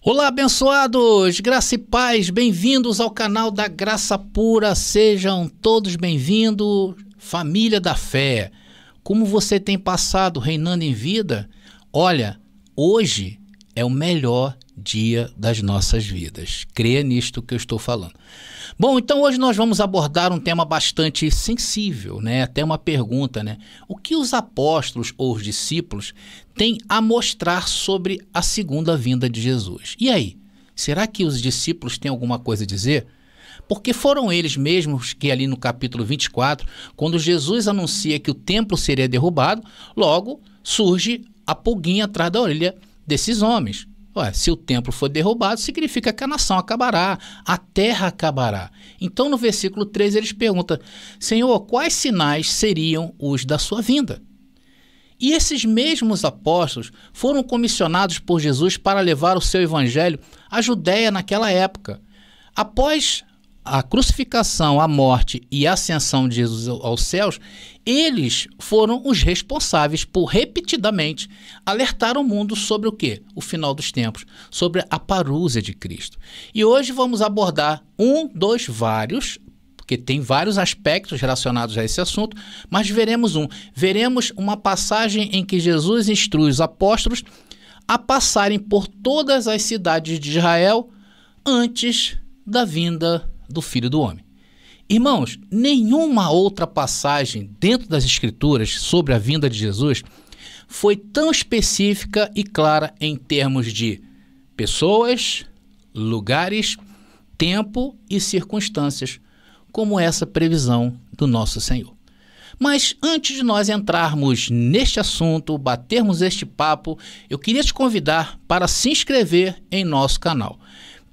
Olá, abençoados! Graça e paz, bem-vindos ao canal da Graça Pura, sejam todos bem-vindos, família da fé. Como você tem passado reinando em vida? Olha, hoje é o melhor dia das nossas vidas. Creia nisto que eu estou falando. Bom, então hoje nós vamos abordar um tema bastante sensível, né? Até uma pergunta, né? O que os apóstolos ou os discípulos têm a mostrar sobre a segunda vinda de Jesus? E aí, será que os discípulos têm alguma coisa a dizer? Porque foram eles mesmos que ali no capítulo 24, quando Jesus anuncia que o templo seria derrubado, logo surge a pulguinha atrás da orelha desses homens. Ué, se o templo for derrubado, significa que a nação acabará, a terra acabará. Então, no versículo 3, eles perguntam: Senhor, quais sinais seriam os da sua vinda? E esses mesmos apóstolos foram comissionados por Jesus para levar o seu evangelho à Judéia naquela época. Após a crucificação, a morte e a ascensão de Jesus aos céus, eles foram os responsáveis por repetidamente alertar o mundo sobre o quê? O final dos tempos, sobre a parúzia de Cristo. E hoje vamos abordar um dos vários, porque tem vários aspectos relacionados a esse assunto, mas veremos uma passagem em que Jesus instrui os apóstolos a passarem por todas as cidades de Israel antes da vinda do Filho do Homem. Irmãos, nenhuma outra passagem dentro das Escrituras sobre a vinda de Jesus foi tão específica e clara em termos de pessoas, lugares, tempo e circunstâncias, como essa previsão do nosso Senhor. Mas antes de nós entrarmos neste assunto, batermos este papo, eu queria te convidar para se inscrever em nosso canal.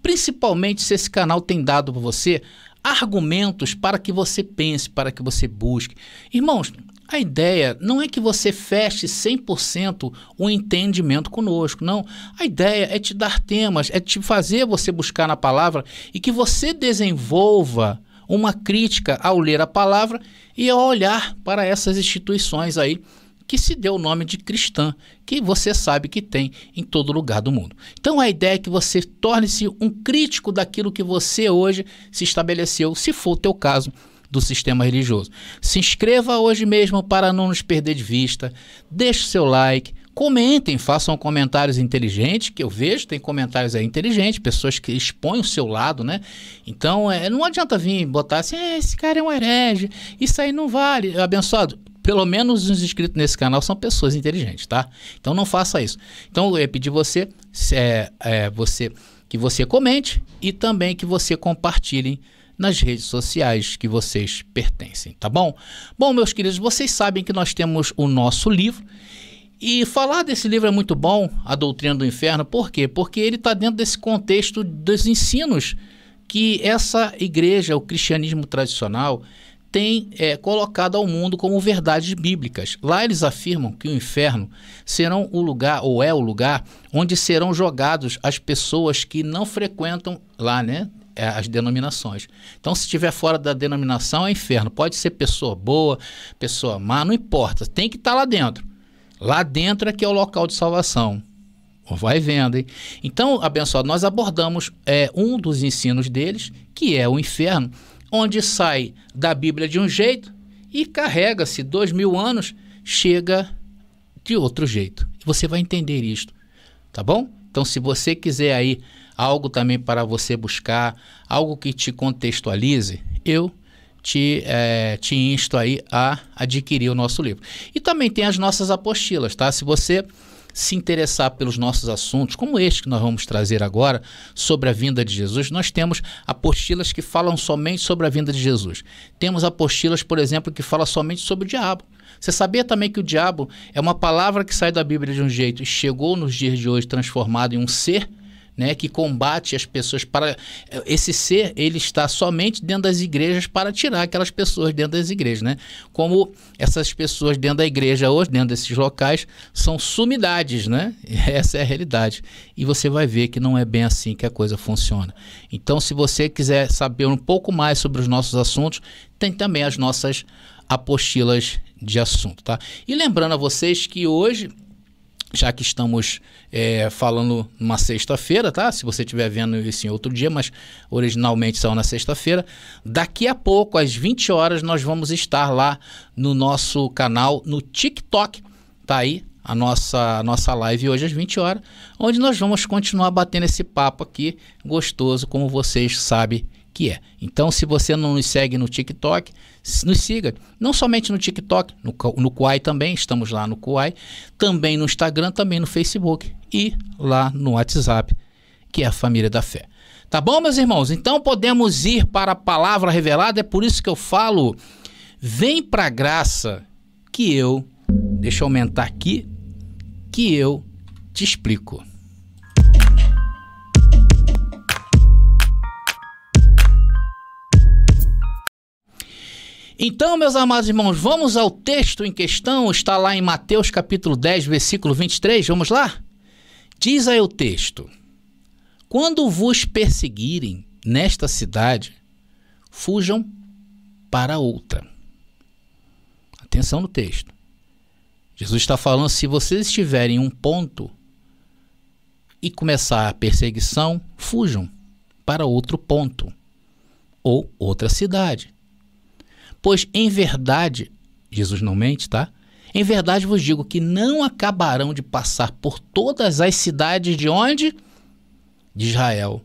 Principalmente se esse canal tem dado para você argumentos para que você pense, para que você busque. Irmãos, a ideia não é que você feche 100% o entendimento conosco, não. A ideia é te dar temas, é te fazer você buscar na palavra e que você desenvolva uma crítica ao ler a palavra e ao olhar para essas instituições aí que se deu o nome de cristã, que você sabe que tem em todo lugar do mundo. Então a ideia é que você torne-se um crítico daquilo que você hoje se estabeleceu, se for o teu caso, do sistema religioso. Se inscreva hoje mesmo para não nos perder de vista, deixe o seu like, comentem, façam comentários inteligentes, que eu vejo, tem comentários aí inteligentes, pessoas que expõem o seu lado, né? Então não adianta vir botar assim, esse cara é um herege, isso aí não vale, abençoado. Pelo menos os inscritos nesse canal são pessoas inteligentes, tá? Então não faça isso. Então eu pedi que você comente e também que você compartilhe nas redes sociais que vocês pertencem, tá bom? Bom, meus queridos, vocês sabem que nós temos o nosso livro e falar desse livro é muito bom, A Doutrina do Inferno. Por quê? Porque ele está dentro desse contexto dos ensinos que essa igreja, o cristianismo tradicional, tem colocado ao mundo como verdades bíblicas. Lá eles afirmam que o inferno serão o lugar, ou é o lugar, onde serão jogados as pessoas que não frequentam lá, né, as denominações. Então, se estiver fora da denominação, é inferno. Pode ser pessoa boa, pessoa má, não importa. Tem que estar lá dentro. Lá dentro é que é o local de salvação. Vai vendo, hein? Então, abençoado, nós abordamos um dos ensinos deles, que é o inferno, onde sai da Bíblia de um jeito e carrega-se 2000 anos, chega de outro jeito. Você vai entender isto, tá bom? Então, se você quiser aí algo também para você buscar, algo que te contextualize, eu te insto aí a adquirir o nosso livro. E também tem as nossas apostilas, tá? Se você se interessar pelos nossos assuntos, como este que nós vamos trazer agora, sobre a vinda de Jesus, nós temos apostilas que falam somente sobre a vinda de Jesus. Temos apostilas, por exemplo, que falam somente sobre o diabo. Você sabia também que o diabo é uma palavra que sai da Bíblia de um jeito e chegou nos dias de hoje transformado em um ser, né, que combate as pessoas para... Esse ser, ele está somente dentro das igrejas para tirar aquelas pessoas dentro das igrejas, né? Como essas pessoas dentro da igreja hoje, dentro desses locais, são sumidades, né? Essa é a realidade. E você vai ver que não é bem assim que a coisa funciona. Então, se você quiser saber um pouco mais sobre os nossos assuntos, tem também as nossas apostilas de assunto, tá? E lembrando a vocês que hoje já que estamos falando numa sexta-feira, tá? Se você estiver vendo isso em outro dia, mas originalmente são na sexta-feira. Daqui a pouco, às 20 horas, nós vamos estar lá no nosso canal, no TikTok. Tá aí a nossa live hoje às 20 horas, onde nós vamos continuar batendo esse papo aqui, gostoso, como vocês sabem que é. Então, se você não nos segue no TikTok, nos siga, não somente no TikTok, no Kuai também, estamos lá no Kuai, também no Instagram, também no Facebook e lá no WhatsApp, que é a Família da Fé. Tá bom, meus irmãos? Então podemos ir para a palavra revelada, é por isso que eu falo, vem para a graça que eu, deixa eu aumentar aqui, que eu te explico. Então, meus amados irmãos, vamos ao texto em questão, está lá em Mateus capítulo 10, versículo 23, vamos lá? Diz aí o texto: quando vos perseguirem nesta cidade, fujam para outra. Atenção no texto. Jesus está falando, se vocês estiverem em um ponto e começar a perseguição, fujam para outro ponto ou outra cidade. Pois em verdade, Jesus não mente, tá? Em verdade vos digo que não acabarão de passar por todas as cidades de onde? De Israel,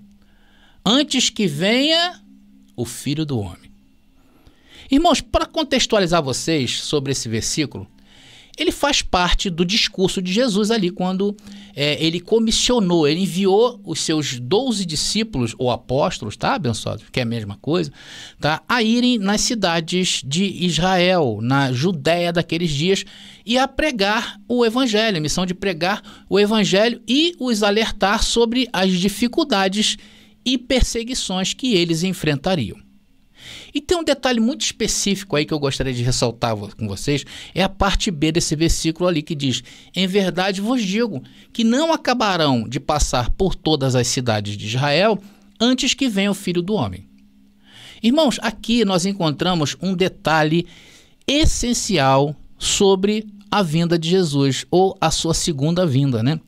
antes que venha o Filho do Homem. Irmãos, para contextualizar vocês sobre esse versículo, ele faz parte do discurso de Jesus ali, quando ele comissionou, ele enviou os seus 12 discípulos, ou apóstolos, tá, abençoados, que é a mesma coisa, tá, a irem nas cidades de Israel, na Judéia daqueles dias, e a pregar o evangelho, a missão de pregar o evangelho e os alertar sobre as dificuldades e perseguições que eles enfrentariam. E tem um detalhe muito específico aí que eu gostaria de ressaltar com vocês, é a parte B desse versículo ali que diz: em verdade vos digo que não acabarão de passar por todas as cidades de Israel antes que venha o Filho do Homem. Irmãos, aqui nós encontramos um detalhe essencial sobre a vinda de Jesus, ou a sua segunda vinda, né?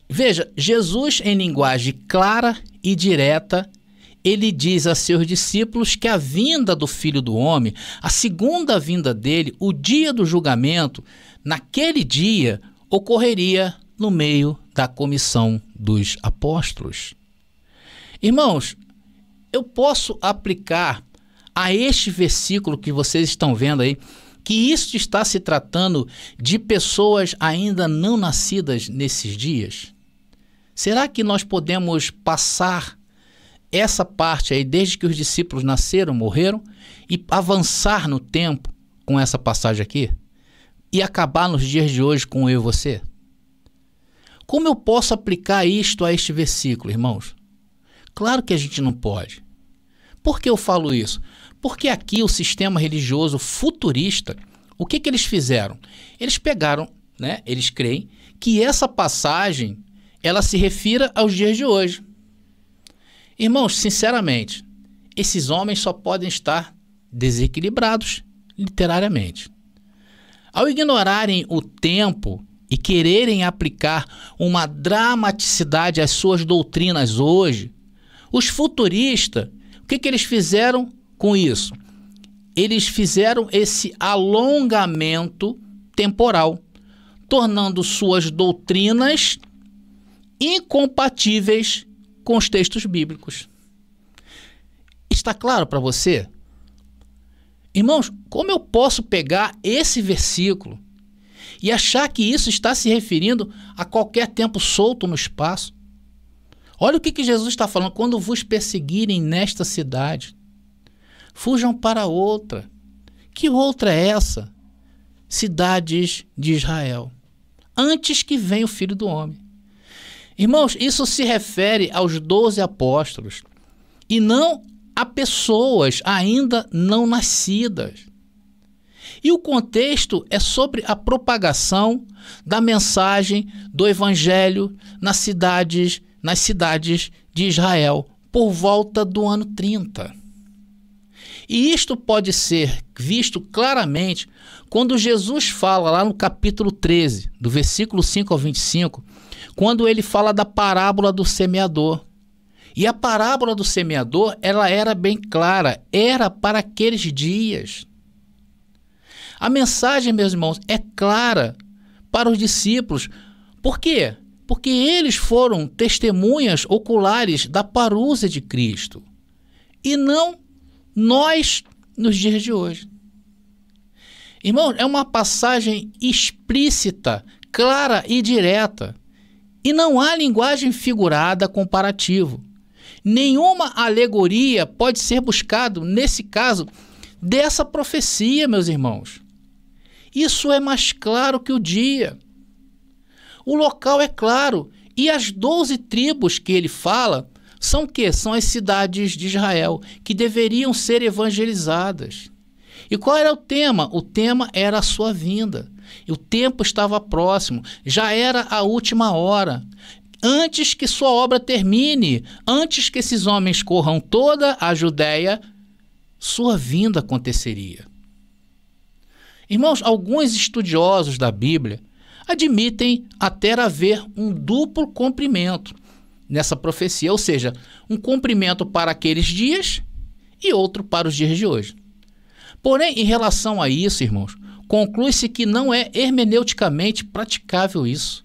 Veja, Jesus, em linguagem clara e direta, ele diz a seus discípulos que a vinda do Filho do Homem, a segunda vinda dele, o dia do julgamento, naquele dia ocorreria no meio da comissão dos apóstolos. Irmãos, eu posso aplicar a este versículo que vocês estão vendo aí, que isso está se tratando de pessoas ainda não nascidas nesses dias? Será que nós podemos passar essa parte aí, desde que os discípulos nasceram, morreram, e avançar no tempo com essa passagem aqui, e acabar nos dias de hoje com eu e você? Como eu posso aplicar isto a este versículo, irmãos? Claro que a gente não pode. Por que eu falo isso? Porque aqui o sistema religioso futurista, o que eles fizeram? Eles pegaram, né? Eles creem que essa passagem, ela se refira aos dias de hoje. Irmãos, sinceramente, esses homens só podem estar desequilibrados literariamente. Ao ignorarem o tempo e quererem aplicar uma dramaticidade às suas doutrinas hoje, os futuristas, o que eles fizeram com isso? Eles fizeram esse alongamento temporal, tornando suas doutrinas incompatíveis com os textos bíblicos. Está claro para você? Irmãos, como eu posso pegar esse versículo e achar que isso está se referindo a qualquer tempo solto no espaço? Olha o que Jesus está falando: quando vos perseguirem nesta cidade, fujam para outra. Que outra é essa? Cidades de Israel, antes que venha o Filho do Homem. Irmãos, isso se refere aos 12 apóstolos e não a pessoas ainda não nascidas. E o contexto é sobre a propagação da mensagem do evangelho nas cidades de Israel, por volta do ano 30. E isto pode ser visto claramente quando Jesus fala lá no capítulo 13, do versículo 5 ao 25, quando ele fala da parábola do semeador. E a parábola do semeador, ela era bem clara, era para aqueles dias. A mensagem, meus irmãos, é clara para os discípulos. Por quê? Porque eles foram testemunhas oculares da parúzia de Cristo. E não nós nos dias de hoje. Irmão, é uma passagem explícita, clara e direta. E não há linguagem figurada comparativa. Nenhuma alegoria pode ser buscado, nesse caso, dessa profecia, meus irmãos. Isso é mais claro que o dia. O local é claro. E as 12 tribos que ele fala são o quê? São as cidades de Israel, que deveriam ser evangelizadas. E qual era o tema? O tema era a sua vinda. E o tempo estava próximo, já era a última hora. Antes que sua obra termine, antes que esses homens corram toda a Judéia, sua vinda aconteceria. Irmãos, alguns estudiosos da Bíblia admitem até haver um duplo cumprimento nessa profecia, ou seja, um cumprimento para aqueles dias e outro para os dias de hoje. Porém, em relação a isso, irmãos, conclui-se que não é hermeneuticamente praticável isso.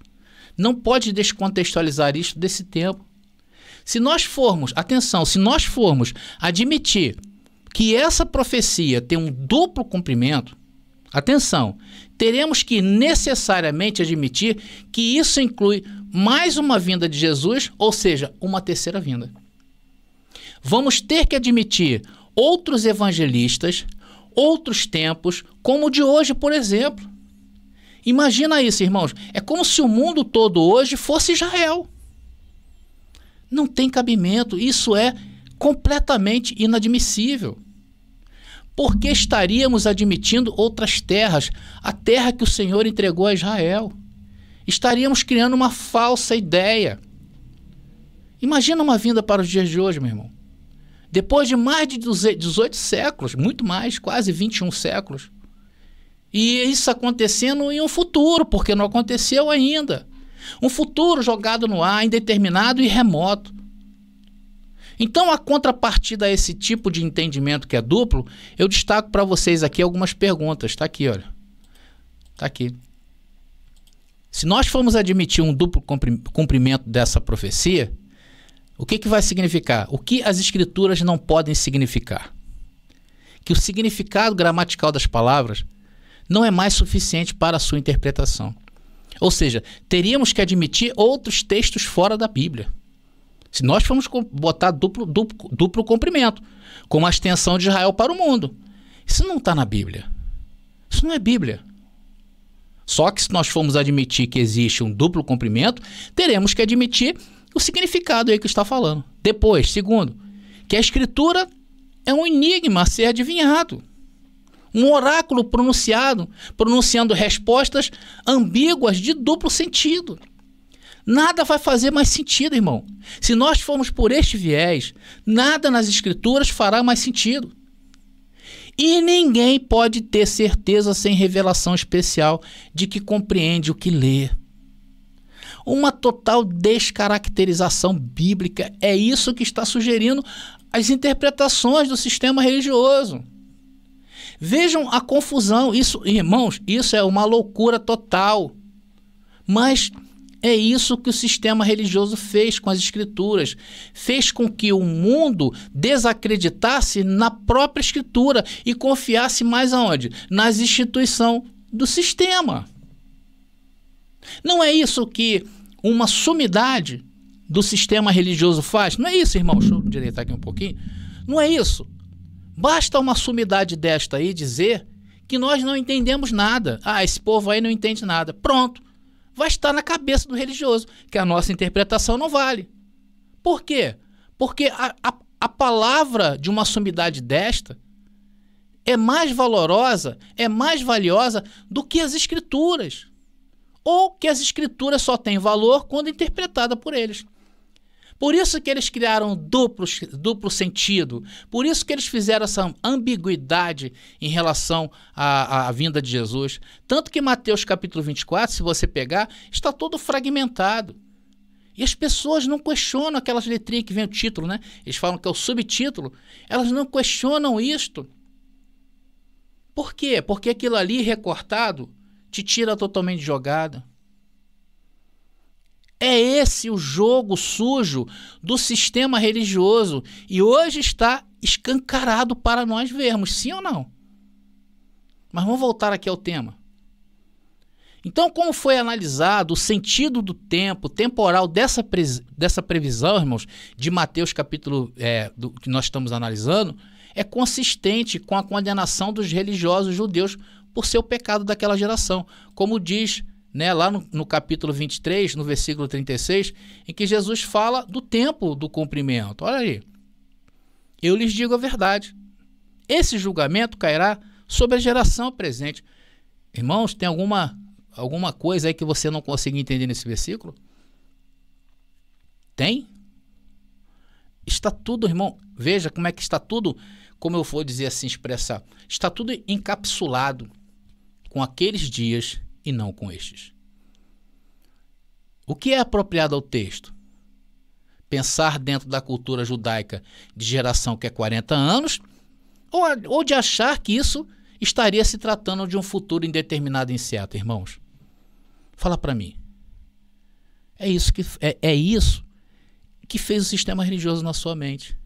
Não pode descontextualizar isto desse tempo. Se nós formos, atenção, se nós formos admitir que essa profecia tem um duplo cumprimento, atenção, teremos que necessariamente admitir que isso inclui mais uma vinda de Jesus, ou seja, uma terceira vinda. Vamos ter que admitir outros evangelistas, outros tempos, como o de hoje, por exemplo. Imagina isso, irmãos. É como se o mundo todo hoje fosse Israel. Não tem cabimento. Isso é completamente inadmissível. Por que estaríamos admitindo outras terras? A terra que o Senhor entregou a Israel. Estaríamos criando uma falsa ideia. Imagina uma vinda para os dias de hoje, meu irmão. Depois de mais de 18 séculos, muito mais, quase 21 séculos. E isso acontecendo em um futuro, porque não aconteceu ainda. Um futuro jogado no ar, indeterminado e remoto. Então, a contrapartida a esse tipo de entendimento que é duplo, eu destaco para vocês aqui algumas perguntas. Está aqui, olha. Está aqui. Se nós formos admitir um duplo cumprimento dessa profecia, o que vai significar? O que as escrituras não podem significar? Que o significado gramatical das palavras não é mais suficiente para a sua interpretação. Ou seja, teríamos que admitir outros textos fora da Bíblia. Se nós formos botar duplo cumprimento, como a extensão de Israel para o mundo. Isso não está na Bíblia. Isso não é Bíblia. Só que se nós formos admitir que existe um duplo cumprimento, teremos que admitir o significado aí que está falando. Depois, segundo, que a Escritura é um enigma a ser adivinhado. Um oráculo pronunciando respostas ambíguas de duplo sentido. Nada vai fazer mais sentido, irmão. Se nós formos por este viés, nada nas Escrituras fará mais sentido. E ninguém pode ter certeza sem revelação especial de que compreende o que lê. Uma total descaracterização bíblica é isso que está sugerindo as interpretações do sistema religioso. Vejam a confusão. Isso, irmãos, isso é uma loucura total. Mas é isso que o sistema religioso fez com as Escrituras. Fez com que o mundo desacreditasse na própria Escritura e confiasse mais aonde? Nas instituições do sistema. Não é isso que uma sumidade do sistema religioso faz? Não é isso, irmão? Deixa eu direitar aqui um pouquinho. Não é isso. Basta uma sumidade desta aí dizer que nós não entendemos nada. Ah, esse povo aí não entende nada. Pronto. Vai estar na cabeça do religioso, que a nossa interpretação não vale. Por quê? Porque a palavra de uma sumidade desta é mais valorosa, é mais valiosa do que as Escrituras. Ou que as Escrituras só têm valor quando interpretada por eles. Por isso que eles criaram duplo sentido. Por isso que eles fizeram essa ambiguidade em relação à vinda de Jesus. Tanto que Mateus capítulo 24, se você pegar, está todo fragmentado. E as pessoas não questionam aquelas letrinhas que vem o título, né? Eles falam que é o subtítulo. Elas não questionam isto. Por quê? Porque aquilo ali recortado te tira totalmente de jogada. É esse o jogo sujo do sistema religioso. E hoje está escancarado para nós vermos, sim ou não? Mas vamos voltar aqui ao tema. Então, como foi analisado o sentido do tempo temporal dessa previsão, irmãos, de Mateus capítulo que nós estamos analisando, é consistente com a condenação dos religiosos judeus por seu pecado daquela geração. Como diz, né, lá no capítulo 23, no versículo 36, em que Jesus fala do tempo do cumprimento. Olha aí. Eu lhes digo a verdade. Esse julgamento cairá sobre a geração presente. Irmãos, tem alguma coisa aí que você não conseguiu entender nesse versículo? Tem? Está tudo, irmão, veja como é que está tudo, como eu vou dizer assim, expressar, está tudo encapsulado com aqueles dias e não com estes. O que é apropriado ao texto? Pensar dentro da cultura judaica de geração que é 40 anos, ou de achar que isso estaria se tratando de um futuro indeterminado e incerto, irmãos? Fala para mim. É isso que fez o sistema religioso na sua mente.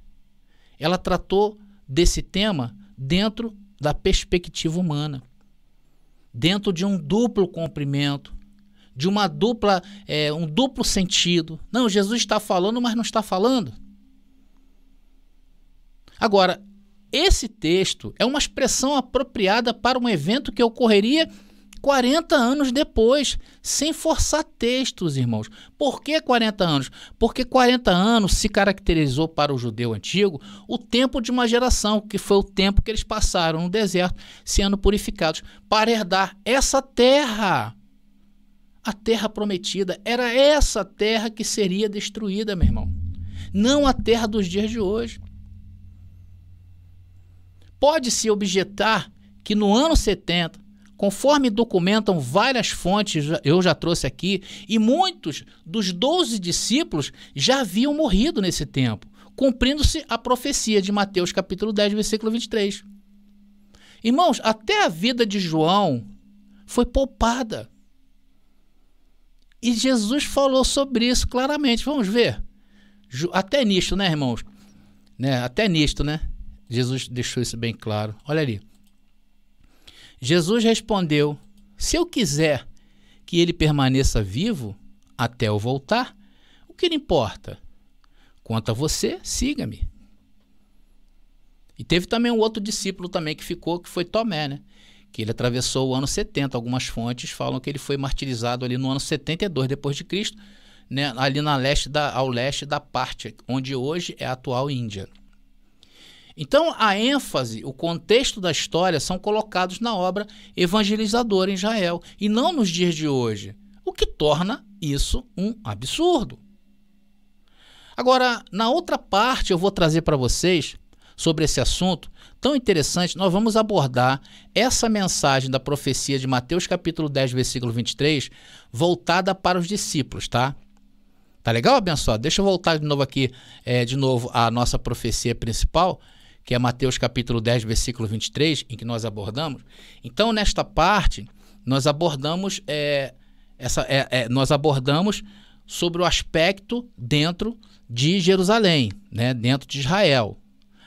Ela tratou desse tema dentro da perspectiva humana, dentro de um duplo cumprimento, de um duplo sentido. Não, Jesus está falando, mas não está falando. Agora, esse texto é uma expressão apropriada para um evento que ocorreria 40 anos depois, sem forçar textos, irmãos. Por que 40 anos? Porque 40 anos se caracterizou para o judeu antigo o tempo de uma geração, que foi o tempo que eles passaram no deserto, sendo purificados, para herdar essa terra. A terra prometida. Era essa terra que seria destruída, meu irmão. Não a terra dos dias de hoje. Pode-se objetar que no ano 70, conforme documentam várias fontes, eu já trouxe aqui, e muitos dos 12 discípulos já haviam morrido nesse tempo, cumprindo-se a profecia de Mateus capítulo 10, versículo 23. Irmãos, até a vida de João foi poupada. E Jesus falou sobre isso claramente. Vamos ver. Até nisto, né, irmãos? Até nisto, né? Jesus deixou isso bem claro. Olha ali. Jesus respondeu: se eu quiser que ele permaneça vivo até eu voltar, o que lhe importa? Quanto a você, siga-me. E teve também um outro discípulo também que ficou, que foi Tomé, né? Que ele atravessou o ano 70. Algumas fontes falam que ele foi martirizado ali no ano 72 depois de Cristo, né? Ali ao leste da parte onde hoje é a atual Índia. Então, a ênfase, o contexto da história são colocados na obra evangelizadora em Israel e não nos dias de hoje, o que torna isso um absurdo. Agora, na outra parte, eu vou trazer para vocês sobre esse assunto tão interessante. Nós vamos abordar essa mensagem da profecia de Mateus capítulo 10, versículo 23, voltada para os discípulos, tá? Tá legal, abençoado? Deixa eu voltar de novo aqui, a nossa profecia principal, que é Mateus capítulo 10, versículo 23, em que nós abordamos. Então, nesta parte, nós abordamos, nós abordamos sobre o aspecto dentro de Jerusalém, né, dentro de Israel.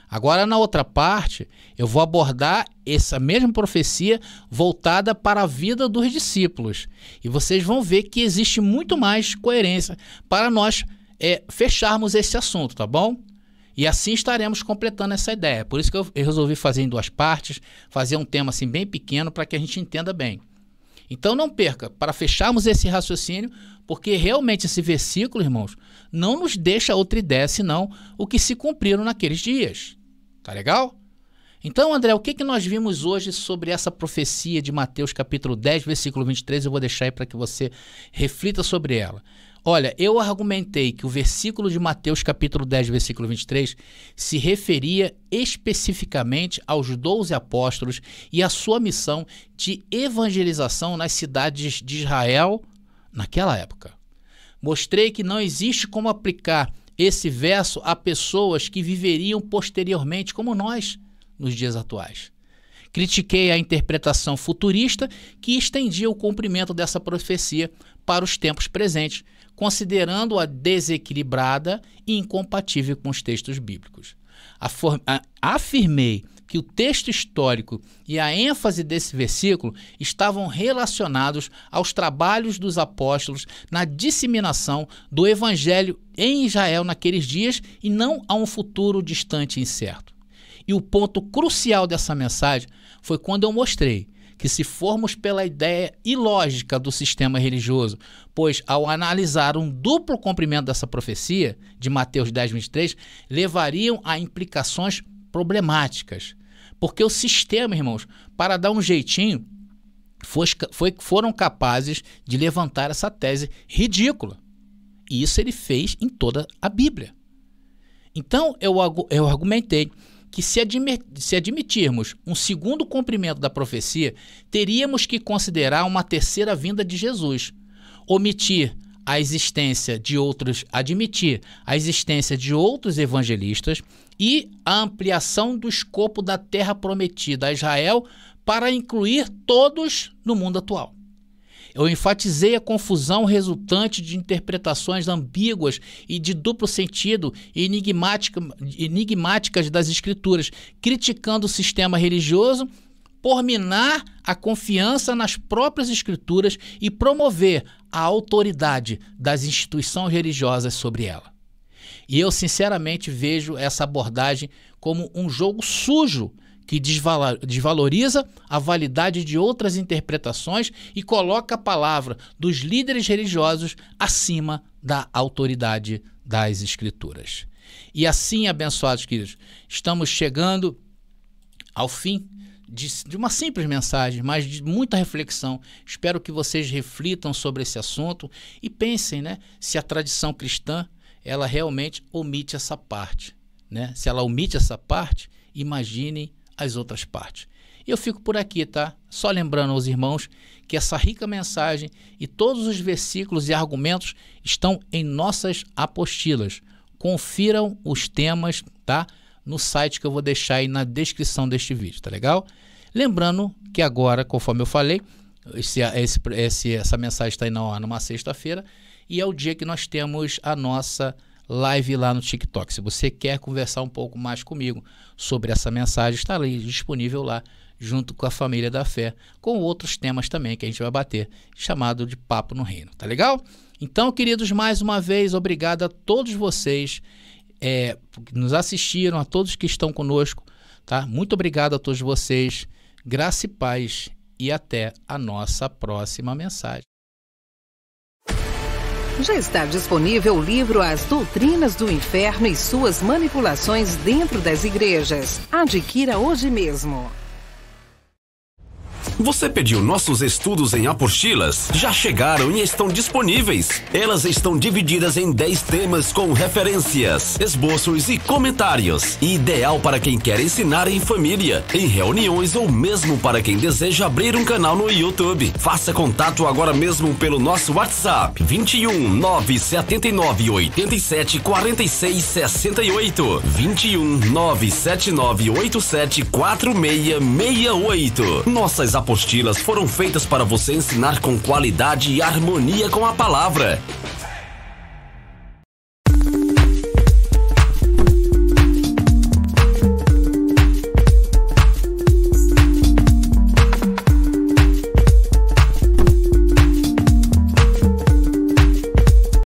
Agora, na outra parte, eu vou abordar essa mesma profecia voltada para a vida dos discípulos. E vocês vão ver que existe muito mais coerência para nós fecharmos esse assunto, tá bom? E assim estaremos completando essa ideia. Por isso que eu resolvi fazer em duas partes, fazer um tema assim bem pequeno para que a gente entenda bem. Então não perca, para fecharmos esse raciocínio, porque realmente esse versículo, irmãos, não nos deixa outra ideia senão o que se cumpriram naqueles dias. Tá legal? Então, André, o que nós vimos hoje sobre essa profecia de Mateus capítulo 10, versículo 23? Eu vou deixar aí para que você reflita sobre ela. Olha, eu argumentei que o versículo de Mateus capítulo 10, versículo 23, se referia especificamente aos 12 apóstolos e à sua missão de evangelização nas cidades de Israel naquela época. Mostrei que não existe como aplicar esse verso a pessoas que viveriam posteriormente como nós nos dias atuais. Critiquei a interpretação futurista que estendia o cumprimento dessa profecia para os tempos presentes, considerando-a desequilibrada e incompatível com os textos bíblicos. Afirmei que o texto histórico e a ênfase desse versículo estavam relacionados aos trabalhos dos apóstolos na disseminação do evangelho em Israel naqueles dias e não a um futuro distante e incerto. E o ponto crucial dessa mensagem foi quando eu mostrei que se formos pela ideia ilógica do sistema religioso, pois ao analisar um duplo cumprimento dessa profecia, de Mateus 10, 23, levariam a implicações problemáticas. Porque o sistema, irmãos, para dar um jeitinho, foram capazes de levantar essa tese ridícula. E isso ele fez em toda a Bíblia. Então, eu argumentei que se admitirmos um segundo cumprimento da profecia, teríamos que considerar uma terceira vinda de Jesus, admitir a existência de outros evangelistas e a ampliação do escopo da terra prometida a Israel para incluir todos no mundo atual. Eu enfatizei a confusão resultante de interpretações ambíguas e de duplo sentido e enigmáticas das Escrituras, criticando o sistema religioso por minar a confiança nas próprias Escrituras e promover a autoridade das instituições religiosas sobre ela. E eu, sinceramente, vejo essa abordagem como um jogo sujo que desvaloriza a validade de outras interpretações e coloca a palavra dos líderes religiosos acima da autoridade das Escrituras. E assim, abençoados queridos, estamos chegando ao fim de uma simples mensagem, mas de muita reflexão. Espero que vocês reflitam sobre esse assunto e pensem, né, se a tradição cristã ela realmente omite essa parte, né? Se ela omite essa parte, imaginem as outras partes. Eu fico por aqui, tá? Só lembrando aos irmãos que essa rica mensagem e todos os versículos e argumentos estão em nossas apostilas. Confiram os temas, tá? No site que eu vou deixar aí na descrição deste vídeo, tá legal? Lembrando que agora, conforme eu falei, essa mensagem está aí numa sexta-feira e é o dia que nós temos a nossa live lá no TikTok. Se você quer conversar um pouco mais comigo sobre essa mensagem, está ali disponível lá, junto com a família da fé, com outros temas também que a gente vai bater, chamado de Papo no Reino, tá legal? Então, queridos, mais uma vez, obrigado a todos vocês que nos assistiram, a todos que estão conosco, tá? Muito obrigado a todos vocês, graça e paz, e até a nossa próxima mensagem. Já está disponível o livro As Doutrinas do Inferno e Suas Manipulações Dentro das Igrejas. Adquira hoje mesmo. Você pediu nossos estudos em apostilas? Já chegaram e estão disponíveis. Elas estão divididas em 10 temas com referências, esboços e comentários. Ideal para quem quer ensinar em família, em reuniões ou mesmo para quem deseja abrir um canal no YouTube. Faça contato agora mesmo pelo nosso WhatsApp 21 979 87 46 68 21 979 87 46 68. Nossas apostilas foram feitas para você ensinar com qualidade e harmonia com a palavra.